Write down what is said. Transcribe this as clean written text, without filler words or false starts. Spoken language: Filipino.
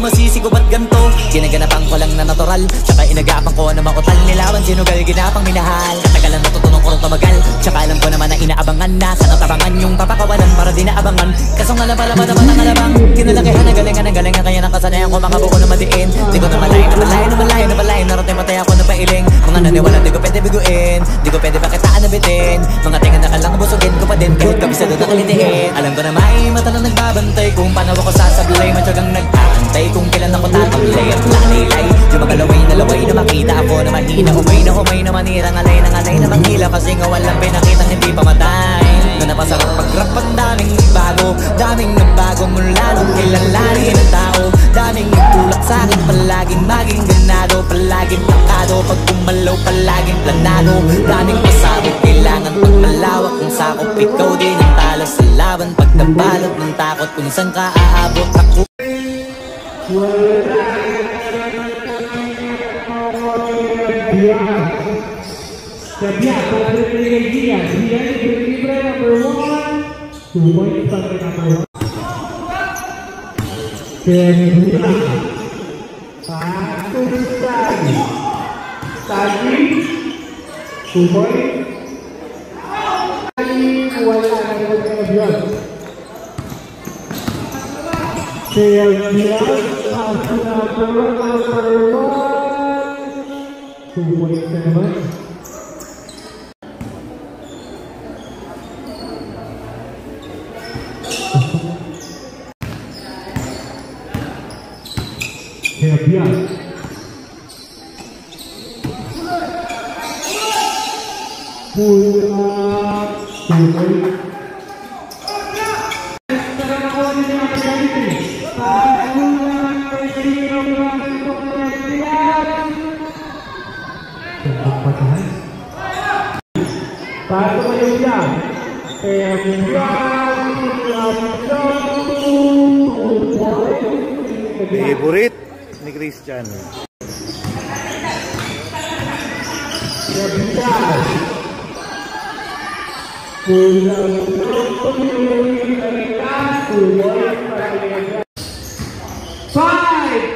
masisi ko ba't ganto? Ginaganapan ko lang na natural, tsaka inagapan ko na makutal. Nilawan sinugal, ginapang minahal. Katagalan natutunong ko rin tumagal, tsaka alam ko naman na inaabangan na sana tabangan yung papakawalan para di naabangan. Kaso nga pala ba naman ang alabang kinalakihan na galingan ng galingan, kaya nakasanayan ko makabuo na madiin. Di ko na malayo, na malayo, na malayo, na malayo. Narating matay ako na pailing. Mga naniwala di ko pwede biguin, di ko pwede pakitaan na bitin. Mga tinga na kalang busugin ko pa din, kahit kabisado na kalitiin. Alam ko na may mata na nagbabantay kung paano ako sasablay. Matyagang nag-aantay kung kailan ako tatablay at lalaylay. Yung mga laway na makita ako na mahina. Umay na manirang alay na manghila. Kasi nga walang pinakitang hindi pamatay. Na napasarap pag-rap ang daming nagbago mula nung kilalanin ng tao. Daming nagtulak sa'kin, palaging maging ganado, palaging takado, pag kumalaw palaging planado. Daming pasabog, kailangan pag malawak kung sakop. Ikaw din ang talo sa laban, pagkabalot ng takot kung saan ka aabot ako. Sebiak para beri dia beri number 1 2 points para number 1 satu tadi 2 points tadi wala kemudian Sebiak number 1 2 points teman. Sebiak pulang favorite ni Christian. Five